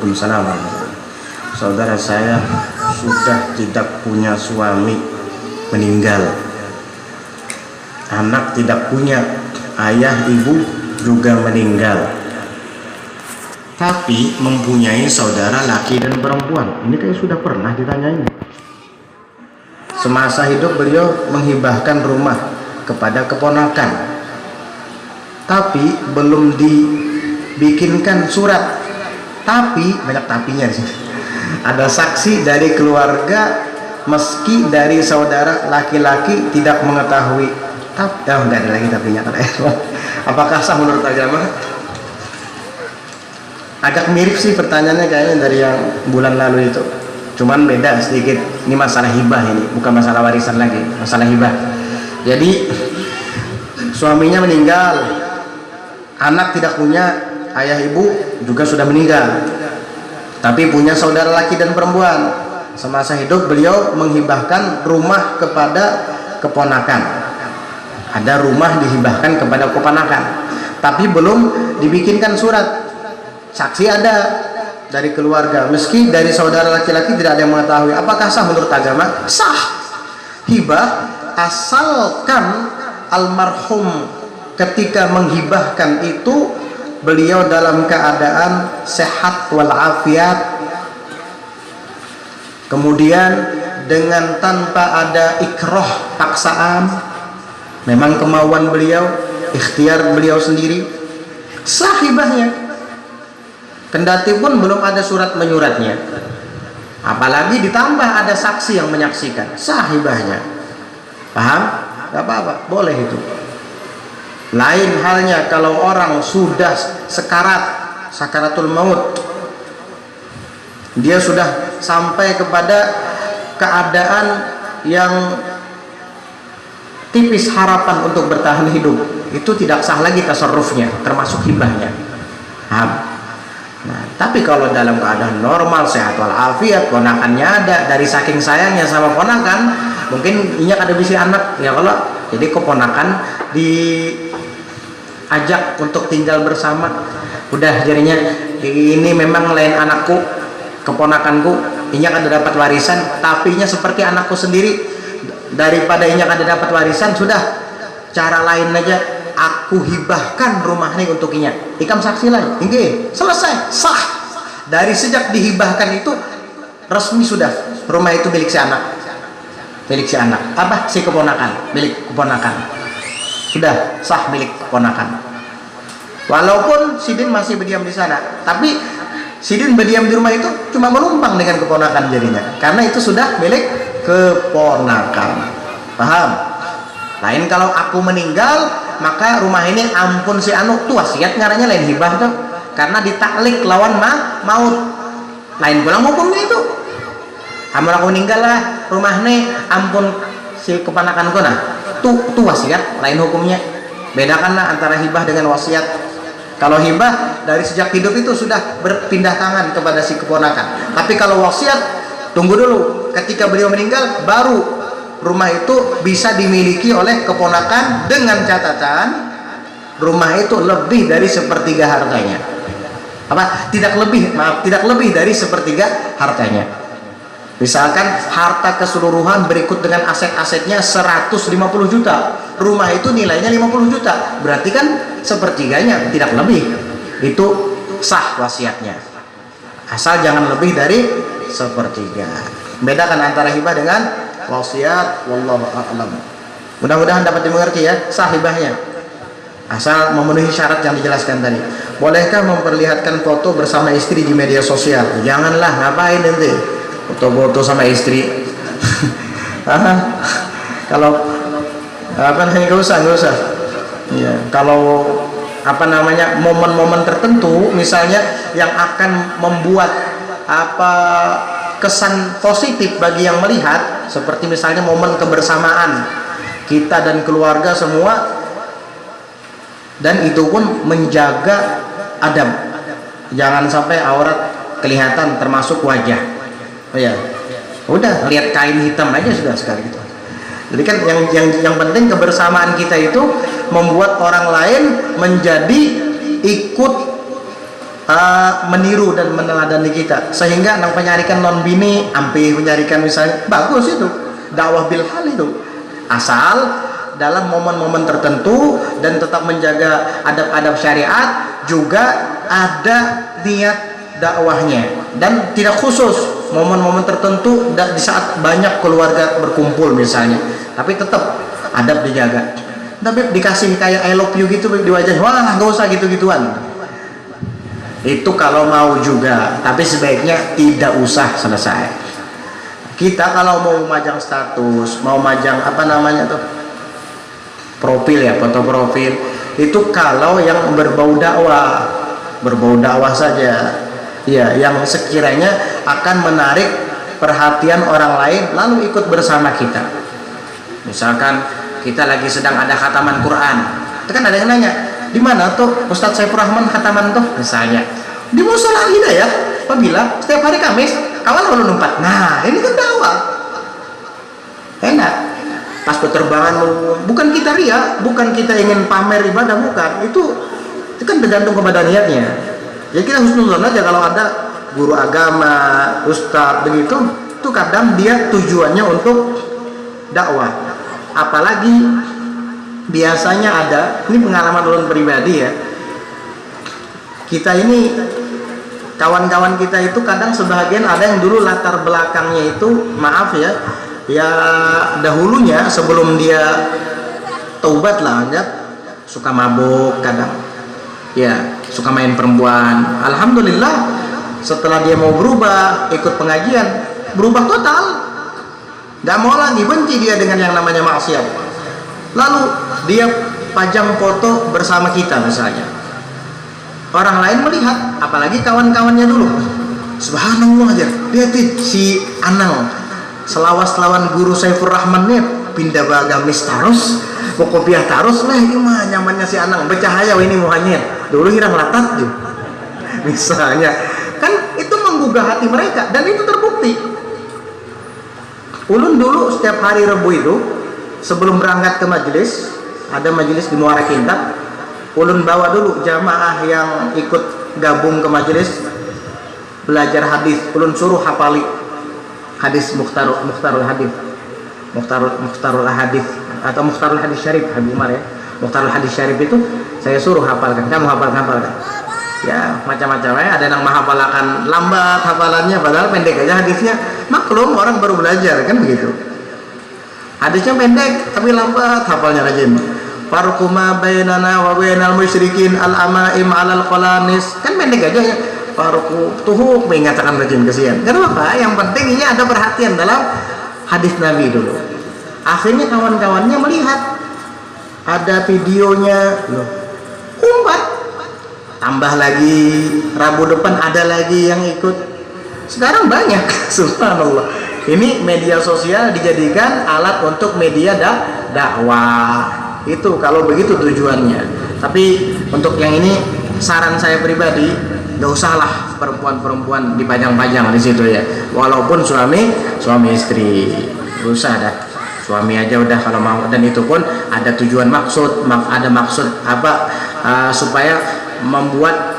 Waalaikumsalam. Saudara saya sudah tidak punya suami, meninggal. Anak tidak punya, ayah ibu juga meninggal. Tapi mempunyai saudara laki dan perempuan. Ini kayak sudah pernah ditanyain. Semasa hidup beliau menghibahkan rumah kepada keponakan, tapi belum dibikinkan surat. Tapi banyak tapinya di sini. Ada saksi dari keluarga, meski dari saudara laki-laki tidak mengetahui. Tapi enggak ada lagi tapinya. Apakah sah menurut agama? Agak mirip sih pertanyaannya kayaknya dari yang bulan lalu itu. Cuman beda sedikit. Ini masalah hibah, ini bukan masalah warisan lagi, masalah hibah. Jadi suaminya meninggal, anak tidak punya, ayah ibu juga sudah meninggal, tapi punya saudara laki dan perempuan. Semasa hidup beliau menghibahkan rumah kepada keponakan. Ada rumah dihibahkan kepada keponakan, tapi belum dibikinkan surat. Saksi ada dari keluarga, meski dari saudara laki-laki tidak ada yang mengetahui. Apakah sah menurut agama? Sah. Hibah asalkan almarhum ketika menghibahkan itu beliau dalam keadaan sehat walafiat, kemudian dengan tanpa ada ikrah, paksaan, memang kemauan beliau, ikhtiar beliau sendiri, sah hibahnya. Kendati pun belum ada surat menyuratnya, apalagi ditambah ada saksi yang menyaksikan, sah hibahnya. Paham? Gak apa-apa, boleh itu. Lain halnya kalau orang sudah sakaratul maut, dia sudah sampai kepada keadaan yang tipis harapan untuk bertahan hidup, itu tidak sah lagi tasarrufnya, termasuk hibahnya. Paham? Nah, tapi kalau dalam keadaan normal, sehat walafiat, ponakannya ada, dari saking sayangnya sama ponakan, mungkin ini ada bisi anak, ya kalau jadi keponakan diajak untuk tinggal bersama, udah jadinya ini memang lain anakku, keponakanku, ini ada dapat warisan, tapi nya seperti anakku sendiri, daripada ini ada dapat warisan, sudah cara lain aja, aku hibahkan rumah ini untuk inya, ikam saksi lain, ini selesai, sah. Dari sejak dihibahkan itu resmi sudah, rumah itu milik si anak, milik si anak, apa si keponakan, milik keponakan, sudah sah milik keponakan. Walaupun Sidin masih berdiam di sana, tapi Sidin berdiam di rumah itu cuma menumpang dengan keponakan jadinya, karena itu sudah milik keponakan. Paham? Lain kalau aku meninggal, maka rumah ini ampun si anu, tuh wasiat ngarannya lain hibah tuh, karena ditaklik lawan maut. Lain pulang hukumnya itu. Amun aku meninggal lah, rumah ini ampun si keponakanku, nah tuh wasiat, lain hukumnya. Bedakanlah antara hibah dengan wasiat. Kalau hibah dari sejak hidup itu sudah berpindah tangan kepada si keponakan. Tapi kalau wasiat, tunggu dulu, ketika beliau meninggal baru rumah itu bisa dimiliki oleh keponakan, dengan catatan rumah itu lebih dari sepertiga hartanya. Apa? Tidak lebih dari sepertiga hartanya. Misalkan harta keseluruhan berikut dengan aset-asetnya 150 juta, rumah itu nilainya 50 juta, berarti kan sepertiganya, tidak lebih. Itu sah wasiatnya, asal jangan lebih dari sepertiga. Bedakan antara hibah dengan wasiat, wallahu a'lam. Mudah-mudahan dapat dimengerti ya, sah hibahnya asal memenuhi syarat yang dijelaskan tadi. Bolehkah memperlihatkan foto bersama istri di media sosial? Janganlah, ngapain nanti foto-foto sama istri. Kalau apa namanya, nggak usah ya. Kalau apa namanya, momen-momen tertentu misalnya yang akan membuat apa kesan positif bagi yang melihat, seperti misalnya momen kebersamaan kita dan keluarga semua, dan itu pun menjaga adab, jangan sampai aurat kelihatan termasuk wajah. Oh ya, udah lihat kain hitam aja sudah sekali gitu. Jadi kan yang penting kebersamaan kita itu membuat orang lain menjadi ikut meniru dan meneladani kita, sehingga nang penyarikan non bini ampe penyarikan misalnya bagus itu dakwah bil hal itu, asal dalam momen-momen tertentu dan tetap menjaga adab-adab syariat, juga ada niat dakwahnya, dan tidak khusus momen-momen tertentu di saat banyak keluarga berkumpul misalnya, tapi tetap adab dijaga. Tapi dikasih kayak I love you gitu di wajah, wah nggak usah gitu-gituan. Itu kalau mau juga, tapi sebaiknya tidak usah selesai. Kita kalau mau majang status, mau majang apa namanya tuh, profil ya, foto profil, itu kalau yang berbau dakwah saja ya, yang sekiranya akan menarik perhatian orang lain lalu ikut bersama kita. Misalkan kita lagi sedang ada khataman Quran, itu kan ada yang nanya, di mana tuh Ustadz Saifur Rahman khataman tuh, misalnya di Musola Hidayah apabila setiap hari Kamis kawan lalu numpat. Nah ini kan dakwah enak. Pas penerbangan, bukan kita ria, bukan kita ingin pamer ibadah, bukan, itu kan tergantung kepada niatnya. Ya kita husnuzon aja. Kalau ada guru agama, ustadz begitu, itu kadang dia tujuannya untuk dakwah. Apalagi biasanya ada, ini pengalaman ulun pribadi ya, kita ini kawan-kawan kita itu kadang sebagian ada yang dulu latar belakangnya itu, maaf ya, ya dahulunya sebelum dia taubat lah ya, suka mabuk kadang ya, suka main perempuan. Alhamdulillah setelah dia mau berubah, ikut pengajian, berubah total, gak mau lagi, benci dia dengan yang namanya maksiat. Lalu dia pajang foto bersama kita misalnya, orang lain melihat, apalagi kawan-kawannya dulu, subhanallah aja, lihat si Anang selawas lawan guru Saifur Rahman nih, pindah bagamis tarus, kopiah tarus lah, ini mah nyamannya si Anang, bercahaya ini muhanya, dulu hirang latat tuh misalnya, kan itu menggugah hati mereka, dan itu terbukti. Ulun dulu setiap hari Rabu itu sebelum berangkat ke majelis, ada majelis di Muara Kintab, ulun bawa dulu jamaah yang ikut gabung ke majelis belajar hadis, ulun suruh hafali hadis Mukhtarul hadis, Mukhtarul hadis atau Mukhtarul hadis syarif, Habib Umar ya, Mukhtarul hadis syarif itu saya suruh hafalkan, kamu hafalkan ya, macam-macam ya. Ada yang menghafalkan lambat hafalannya, padahal pendek aja hadisnya, maklum orang baru belajar kan begitu, hadisnya pendek tapi lambat hafalnya rajin. Farquma bainana wa bainal musyrikin al-amaim 'alal qalanis, kan pendek aja ya, farqu tuhuk mengatakan rajin kesian. Kenapa? Yang penting ini ada perhatian dalam hadis Nabi dulu. Akhirnya kawan-kawannya melihat ada videonya, loh, umpat. Tambah lagi Rabu depan ada lagi yang ikut. Sekarang banyak, subhanallah. Ini media sosial dijadikan alat untuk media dakwah. Itu kalau begitu tujuannya. Tapi untuk yang ini saran saya pribadi, nggak usahlah perempuan-perempuan dipajang-pajang di situ ya. Walaupun suami istri, nggak usah dah. Suami aja udah kalau mau, dan itu pun ada tujuan maksud, ada maksud apa, supaya membuat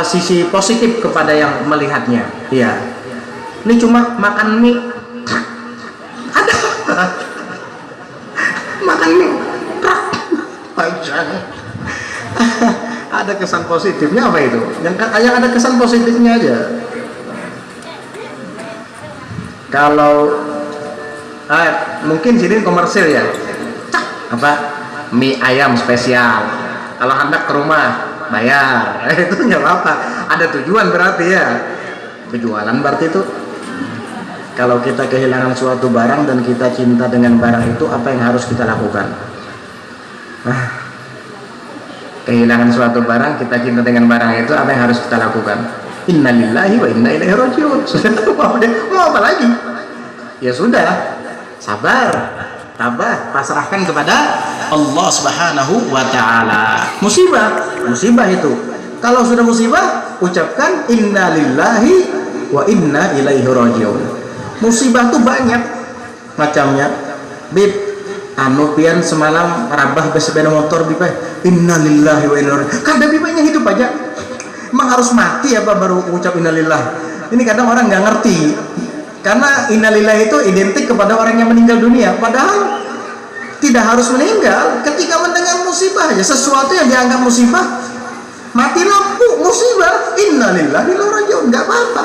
sisi positif kepada yang melihatnya. Iya. Ini cuma makan mie, ada makan mie, ada kesan positifnya apa itu? Yang ada kesan positifnya aja. Kalau mungkin sini komersil ya, apa mie ayam spesial. Kalau hendak ke rumah bayar, itu nggak apa-apa. Ada tujuan berarti ya, penjualan berarti itu. Kalau kita kehilangan suatu barang dan kita cinta dengan barang itu, apa yang harus kita lakukan? Kehilangan suatu barang, kita cinta dengan barang itu, apa yang harus kita lakukan? Innalillahi wa inna ilaihi rajiun. Sudah, mau apa lagi? Ya sudah, sabar, tabah, pasrahkan kepada Allah Subhanahu wa ta'ala. Musibah itu. Kalau sudah musibah, ucapkan innalillahi wa inna ilaihi rajiun. Musibah tuh banyak macamnya. Bib, anu pian semalam rabah sepeda motor bib, innalillahi wa inna ilaihi rajiun. Kada bibanya hidup aja. Emang harus mati apa baru ucap innalillah? Ini kadang orang nggak ngerti, karena innalillah itu identik kepada orang yang meninggal dunia, padahal tidak harus meninggal. Ketika mendengar musibah aja, sesuatu yang dianggap musibah, mati lampu musibah, innalillahi wa inna ilaihi raji'un, nggak apa-apa.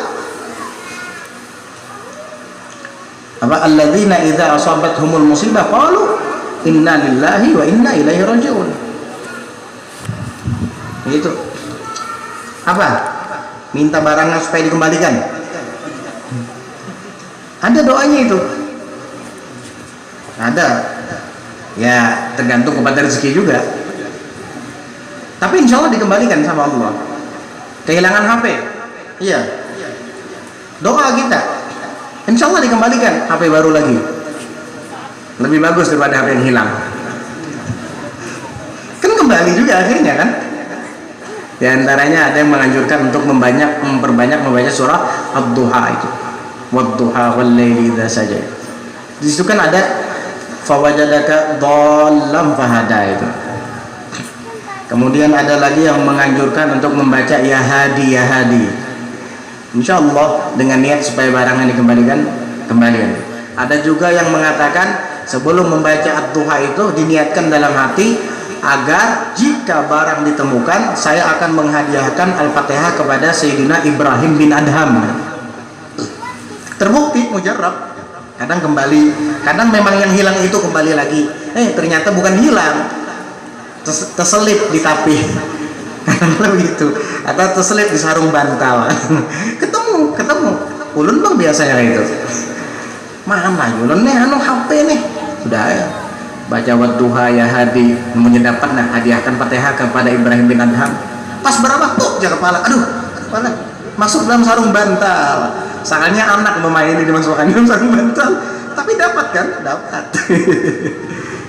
Apa alladzina idza asabathumul musibah qalu inna lillahi wa inna ilaihi raji'un. Gitu. Apa? Minta barangnya supaya dikembalikan. Ada doanya itu. Ada. Ya, tergantung kepada rezeki juga. Tapi insya Allah dikembalikan sama Allah. Kehilangan HP, iya. Doa kita, insya Allah dikembalikan HP baru lagi. Lebih bagus daripada HP yang hilang. Kan kembali juga akhirnya kan. Di antaranya ada yang menganjurkan untuk memperbanyak membaca surah Ad-Duha itu. Wad-duha wal-laili idza saja. Di situ kan ada fawajadaka dhallam fahada itu. Kemudian ada lagi yang menganjurkan untuk membaca ya hadi ya hadi. Insya Allah dengan niat supaya barangnya dikembalikan, kembalian. Ada juga yang mengatakan sebelum membaca Ad-Duha itu diniatkan dalam hati agar jika barang ditemukan saya akan menghadiahkan Al-Fatihah kepada Sayyidina Ibrahim bin Adham. Terbukti mujarab. Kadang kembali, kadang memang yang hilang itu kembali lagi. Ternyata bukan hilang, terselip di tapih. Kadang begitu. Atau terselip di sarung bantal. ketemu. Ulun bang biasanya kayak itu. Mana ulun nih HP nih. Sudah ya. Baca Wadduha ya hadi, dapat nah hadiahkan Fatihah kepada Ibrahim bin Adham. Pas berapa tuh jaga kepala. Aduh, kepala masuk dalam sarung bantal. Soalnya anak memaini dimasukkan dalam sarung bantal, tapi dapat kan? Dapat.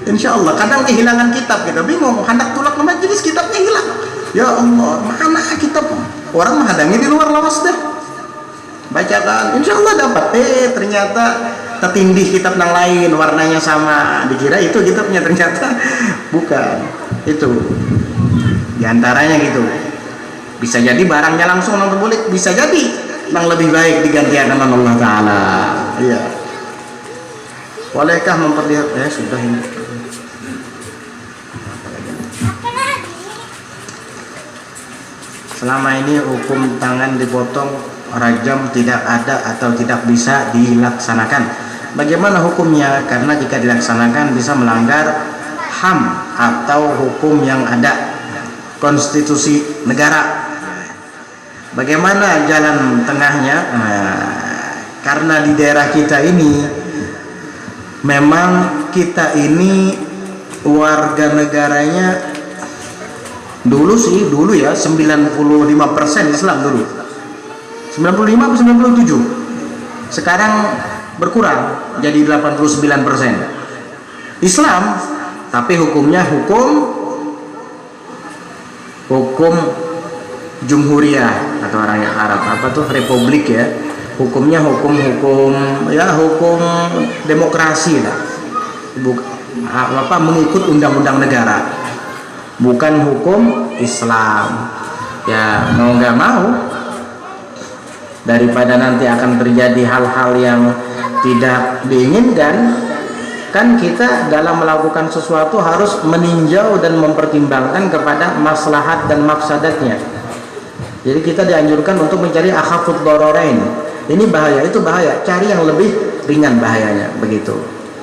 Insya Allah. Kadang kehilangan kitab kita bingung, hendak tulak ke majelis kitabnya hilang. Ya Allah, mana kitab? Orang menghadangi di luar lawas dah. Bacakan, insya Allah dapat. Ternyata tertindih kitab yang lain, warnanya sama. Dikira itu kitabnya, ternyata bukan. Itu. Di antaranya gitu. Bisa jadi barangnya langsung nang terbulik, bisa jadi yang lebih baik digantikan dengan Allah Ta'ala. Iya. Bolehkah memperlihatkan? Sudah ini. Selama ini hukum tangan dipotong rajam tidak ada atau tidak bisa dilaksanakan. Bagaimana hukumnya? Karena jika dilaksanakan bisa melanggar HAM atau hukum yang ada, konstitusi negara. Bagaimana jalan tengahnya? Karena di daerah kita ini memang kita ini warga negaranya dulu ya 95% Islam dulu. 95 atau 97. Sekarang berkurang jadi 89% Islam, tapi hukumnya hukum Jumhuriyah atau orang yang Arab apa tuh republik ya, hukumnya hukum demokrasi lah, mengikut undang-undang negara, bukan hukum Islam. Ya mau nggak mau, daripada nanti akan terjadi hal-hal yang tidak diinginkan, kan kita dalam melakukan sesuatu harus meninjau dan mempertimbangkan kepada maslahat dan mafsadatnya. Jadi kita dianjurkan untuk mencari akhafud dhararain. Ini bahaya, itu bahaya. Cari yang lebih ringan bahayanya, begitu.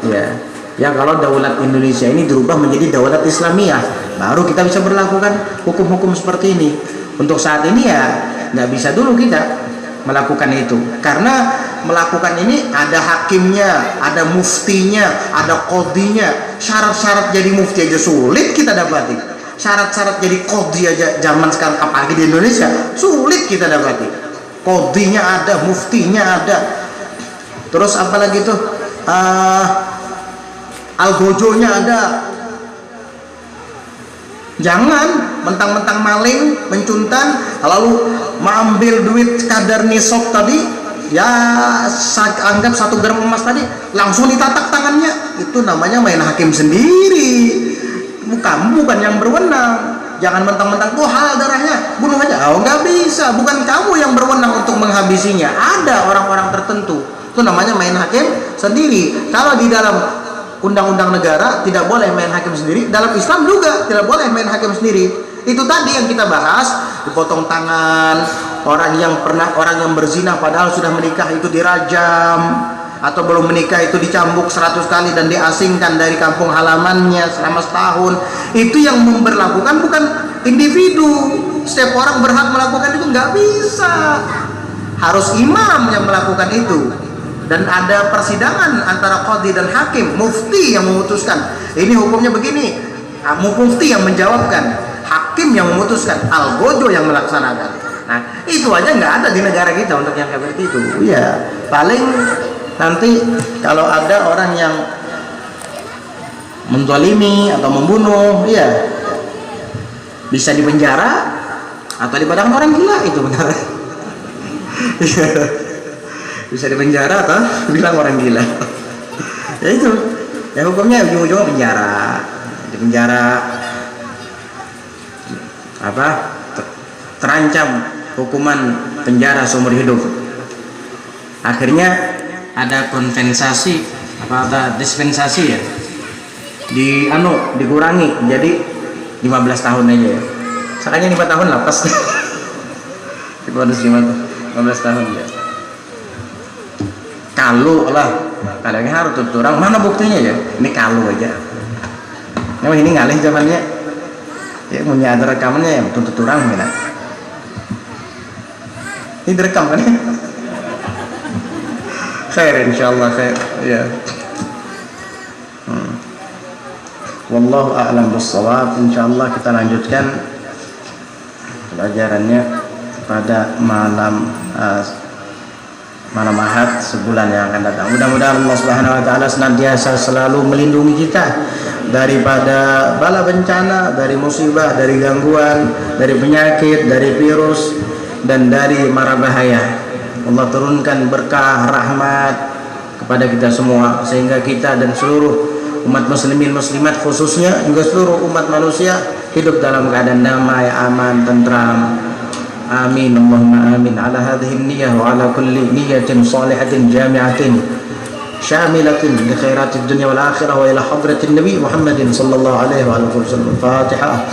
Ya. Ya kalau daulat Indonesia ini dirubah menjadi daulat Islamiyah, baru kita bisa berlakukan hukum-hukum seperti ini. Untuk saat ini ya nggak bisa dulu kita melakukan itu. Karena melakukan ini ada hakimnya, ada muftinya, ada qadhinya. Syarat-syarat jadi mufti aja sulit kita dapati. Syarat-syarat jadi qadhi aja zaman sekarang, apalagi di Indonesia, sulit kita dapati. Qadhinya ada, muftinya ada. Terus apalagi tuh algojonya ada. Jangan mentang-mentang maling, mencuntan, lalu mengambil duit kadar nisab tadi, ya anggap 1 gram emas tadi, langsung ditatak tangannya. Itu namanya main hakim sendiri. Bukan yang berwenang. Jangan mentang-mentang tuh halal darahnya, bunuh aja. Oh, nggak bisa. Bukan kamu yang berwenang untuk menghabisinya. Ada orang-orang tertentu. Itu namanya main hakim sendiri. Kalau di dalam undang-undang negara tidak boleh main hakim sendiri, dalam Islam juga tidak boleh main hakim sendiri. Itu tadi yang kita bahas, dipotong tangan, orang yang berzina padahal sudah menikah itu dirajam, atau belum menikah itu dicambuk 100 kali dan diasingkan dari kampung halamannya selama setahun. Itu yang memberlakukan bukan individu. Setiap orang berhak melakukan itu, nggak bisa. Harus imam yang melakukan itu. Dan ada persidangan antara qadhi dan hakim, mufti yang memutuskan. Ini hukumnya begini. Mufti yang menjawabkan, hakim yang memutuskan, algojo yang melaksanakan. Nah, itu aja nggak ada di negara kita untuk yang seperti itu. Ya, paling nanti kalau ada orang yang menzalimi atau membunuh, ya bisa dipenjara atau dipadang orang gila, itu benar. Bisa dipenjara atau bilang orang gila. Ya itu, ya hukumnya ujung-ujungnya penjara, dipenjara apa? Terancam hukuman penjara seumur hidup. Akhirnya ada kompensasi apa, ada dispensasi ya, dikurangi jadi 15 tahun aja ya. Sakanya 5 tahun lah pas. 15 tahun ya. Kalau harus tutur orang, mana buktinya ya? Ini kalau aja. Memang ini ngalih zamannya. Ya punya ada rekamannya ya, tutur orang gitu. Ini direkam kan? Khair insyaallah, khair ya. Wallahu a'lam bissawab. Insyaallah kita lanjutkan pelajarannya pada malam Ahad sebulan yang akan datang. Mudah-mudahan Allah Subhanahu wa taala senantiasa selalu melindungi kita daripada bala bencana, dari musibah, dari gangguan, dari penyakit, dari virus dan dari mara bahaya. Allah turunkan berkah rahmat kepada kita semua, sehingga kita dan seluruh umat muslimin muslimat khususnya juga seluruh umat manusia hidup dalam keadaan damai, aman, tentram. Amin Allahumma amin. Ala hadhihi niyyah wa ala kulli niyyatin salihatin jami'atin syamilatin li khairatid dunya wal akhirah wa ila hadratin nabi Muhammadin sallallahu alaihi wa alihi wasallam. Fatihah.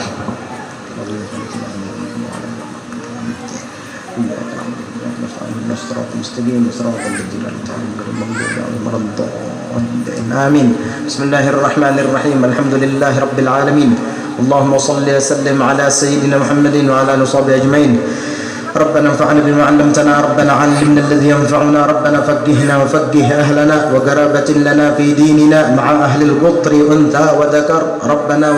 آمين. بسم الله الرحمن الرحيم. الحمد لله رب العالمين. اللهم صل وسلم على سيدنا محمد وعلى آله وصحبه أجمعين. ربنا انفعنا بما علمتنا، ربنا علمنا الذي ينفعنا، ربنا فقهنا وفقه أهلنا وقرابة لنا في ديننا مع أهل القطر أنثى وذكر. ربنا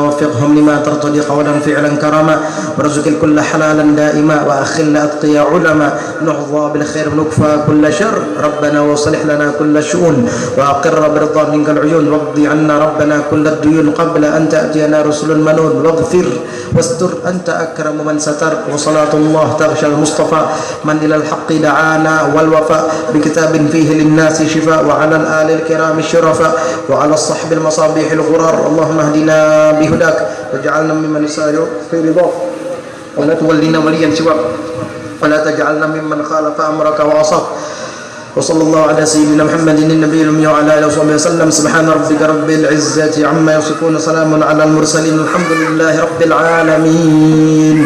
وفقهم لما ترتضي قولا فعلا كرما، وارزق الكل حلالا دائما، وأخلنا أتقياء علما، نحظى بالخير ونكفى كل شر. ربنا وصلح لنا كل شؤون، وأقر برضا منك العيون، واقض عنا ربنا كل الديون قبل أن تأتينا رسل المنون، واغفر واستر أنت أكرم من ستر. وصلاة الله تغشى المصطفى من إلى الحق دعانا، والوفاء بكتاب فيه للناس شفاء، وعلى الآل الكرام الشرفاء، وعلى الصحب المصابيح الغرار. اللهم اهدنا بهداك واجعلنا ممن يسارع في رضاك، ولا تولنا وليا سواك، ولا تجعلنا ممن خالف أمرك وعصاك. وصلى الله على سيدنا محمد النبي الأمي وعلى آله وصحبه وسلم. سبحان ربك رب العزة عما يصفون، سلام على المرسلين، الحمد لله رب العالمين.